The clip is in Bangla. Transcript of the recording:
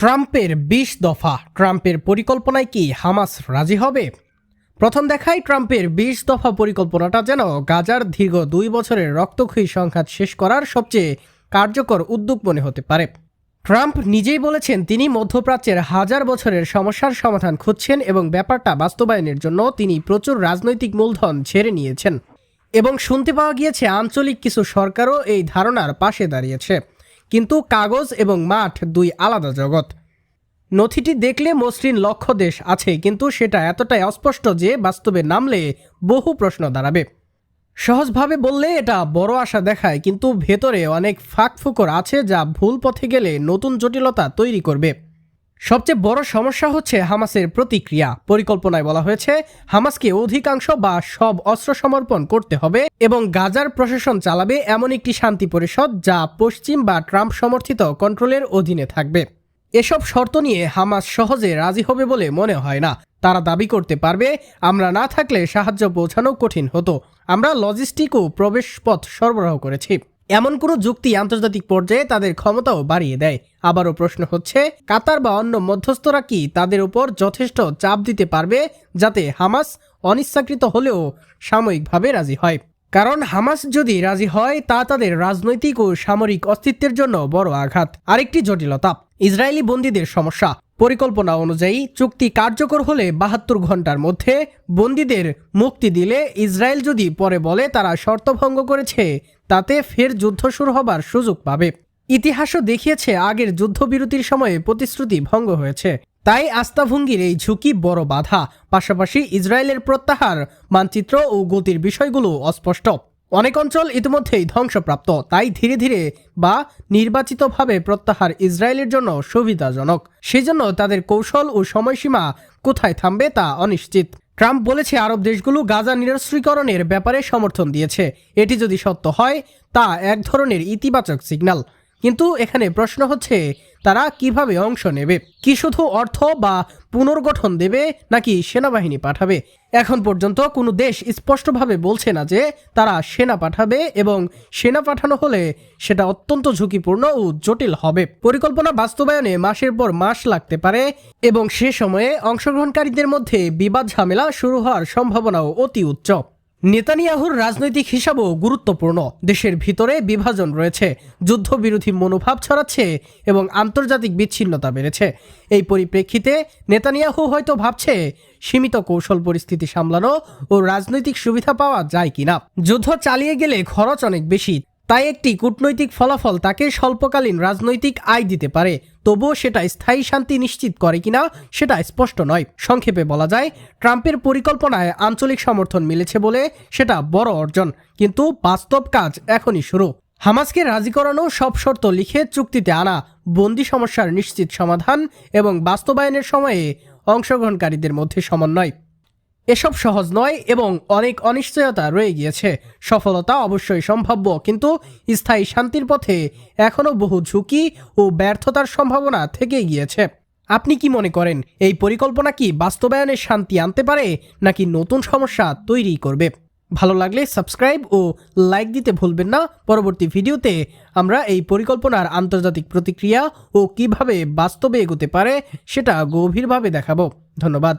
ট্রাম্পের ২০ দফা। ট্রাম্পের পরিকল্পনায় কি হামাস রাজি হবে? প্রথম দেখায় ট্রাম্পের ২০ দফা পরিকল্পনাটা যেন গাজার দীর্ঘ ২ বছরের রক্তক্ষয়ী সংঘাত শেষ করার সবচেয়ে কার্যকর উদ্যোগ মনে হতে পারে। ট্রাম্প নিজেই বলেছেন তিনি মধ্যপ্রাচ্যের হাজার বছরের সমস্যার সমাধান খুঁজছেন এবং ব্যাপারটা বাস্তবায়নের জন্য তিনি প্রচুর রাজনৈতিক মূলধন ছেড়ে নিয়েছেন। এবং শুনতে পাওয়া গিয়েছে আঞ্চলিক কিছু সরকারও এই ধারণার পাশে দাঁড়িয়েছে। কিন্তু কাগজ এবং মাঠ দুই আলাদা জগৎ। নথিটি দেখলে মসৃণ লক্ষ্য দেশ আছে, কিন্তু সেটা এতটাই অস্পষ্ট যে বাস্তবে নামলে বহু প্রশ্ন দাঁড়াবে। সহজভাবে বললে এটা বড় আশা দেখায়, কিন্তু ভেতরে অনেক ফাঁকফোকর আছে যা ভুল পথে গেলে নতুন জটিলতা তৈরি করবে। সবচেয়ে বড় সমস্যা হচ্ছে হামাসের প্রতিক্রিয়া। পরিকল্পনায় বলা হয়েছে হামাসকে অধিকাংশ বা সব অস্ত্র সমর্পণ করতে হবে এবং গাজার প্রশাসন চালাবে এমন একটি শান্তি পরিষদ যা পশ্চিম বা ট্রাম্প সমর্থিত কন্ট্রোলের অধীনে থাকবে। এসব শর্ত নিয়ে হামাস সহজে রাজি হবে বলে মনে হয় না। তারা দাবি করতে পারবে আমরা না থাকলে সাহায্য পৌঁছানো কঠিন হতো, আমরা লজিস্টিক ও প্রবেশপথ সরবরাহ করেছি। এমন কোনো যুক্তি আন্তর্জাতিক পর্যায়ে তাদের ক্ষমতাও বাড়িয়ে দেয়। আবারও প্রশ্ন হচ্ছে কাতার বা অন্য মধ্যস্থরা কি তাদের উপর যথেষ্ট চাপ দিতে পারবে যাতে হামাস অনিচ্ছাকৃত হলেও সাময়িকভাবে রাজি হয়। কারণ হামাস যদি রাজি হয় তা তাদের রাজনৈতিক ও সামরিক অস্তিত্বের জন্য বড় আঘাত। আরেকটি জটিলতা ইসরায়েলি বন্দীদের সমস্যা। পরিকল্পনা অনুযায়ী চুক্তি কার্যকর হলে ৭২ ঘন্টার মধ্যে বন্দীদের মুক্তি দিলে ইসরায়েল যদি পরে বলে তারা শর্ত ভঙ্গ করেছে, তাতে ফের যুদ্ধ শুরু হবার সুযোগ পাবে। ইতিহাসও দেখিয়েছে আগের যুদ্ধবিরতির সময়ে প্রতিশ্রুতি ভঙ্গ হয়েছে। তাই আস্থাভঙ্গির এই ঝুঁকি বড় বাধা। পাশাপাশি ইসরায়েলের প্রত্যাহার মানচিত্র ও গতির বিষয়গুলো অস্পষ্ট। অনেক অঞ্চল ইতিমধ্যেই ধ্বংসপ্রাপ্ত, তাই ধীরে ধীরে বা নির্বাচিতভাবে প্রত্যাহার ইসরায়েলের জন্য সুবিধাজনক। সেজন্য তাদের কৌশল ও সময়সীমা কোথায় থামবে তা অনিশ্চিত। ট্রাম্প বলেছে আরব দেশগুলো গাজা নিরস্ত্রীকরণের ব্যাপারে সমর্থন দিয়েছে। এটি যদি সত্য হয় তা এক ধরনের ইতিবাচক সিগন্যাল। কিন্তু এখানে প্রশ্ন হচ্ছে তারা কিভাবে অংশ নেবে? কি শুধু অর্থ বা পুনর্গঠন দেবে নাকি সেনাবাহিনী পাঠাবে? এখন পর্যন্ত কোনো দেশ স্পষ্টভাবে বলছে না যে তারা সেনা পাঠাবে, এবং সেনা পাঠানো হলে সেটা অত্যন্ত ঝুঁকিপূর্ণ ও জটিল হবে। পরিকল্পনা বাস্তবায়নে মাসের পর মাস লাগতে পারে এবং সে সময়ে অংশগ্রহণকারীদের মধ্যে বিবাদ ঝামেলা শুরু হওয়ার সম্ভাবনাও অতি উচ্চ। নেতানিয়াহুর রাজনৈতিক হিসাবও গুরুত্বপূর্ণ। দেশের ভিতরে বিভাজন রয়েছে, যুদ্ধবিরোধী মনোভাব ছড়াচ্ছে এবং আন্তর্জাতিক বিচ্ছিন্নতা বেড়েছে। এই পরিপ্রেক্ষিতে নেতানিয়াহু হয়তো ভাবছে সীমিত কৌশল পরিস্থিতি সামলানো ও রাজনৈতিক সুবিধা পাওয়া যায় কিনা। যুদ্ধ চালিয়ে গেলে খরচ অনেক বেশি, তাই একটি কূটনৈতিক ফলাফল তাকে স্বল্পকালীন রাজনৈতিক আয় দিতে পারে, তবুও সেটা স্থায়ী শান্তি নিশ্চিত করে কিনা সেটা স্পষ্ট নয়। সংক্ষেপে বলা যায় ট্রাম্পের পরিকল্পনায় আঞ্চলিক সমর্থন মিলেছে বলে সেটা বড় অর্জন, কিন্তু বাস্তব কাজ এখনই শুরু। হামাসকে রাজি করানো, সব শর্ত লিখে চুক্তিতে আনা, বন্দি সমস্যার নিশ্চিত সমাধান এবং বাস্তবায়নের সময়ে অংশগ্রহণকারীদের মধ্যে সমন্বয়, এসব সহজ নয় এবং অনেক অনিশ্চয়তা রয়ে গিয়েছে। সফলতা অবশ্যই সম্ভাব্য, কিন্তু স্থায়ী শান্তির পথে এখনও বহু ঝুঁকি ও ব্যর্থতার সম্ভাবনা থেকে গিয়েছে। আপনি কি মনে করেন এই পরিকল্পনা কি বাস্তবায়নে শান্তি আনতে পারে নাকি নতুন সমস্যা তৈরি করবে? ভালো লাগলে সাবস্ক্রাইব ও লাইক দিতে ভুলবেন না। পরবর্তী ভিডিওতে আমরা এই পরিকল্পনার আন্তর্জাতিক প্রতিক্রিয়া ও কিভাবে বাস্তবে এগোতে পারে সেটা গভীরভাবে দেখাবো। ধন্যবাদ।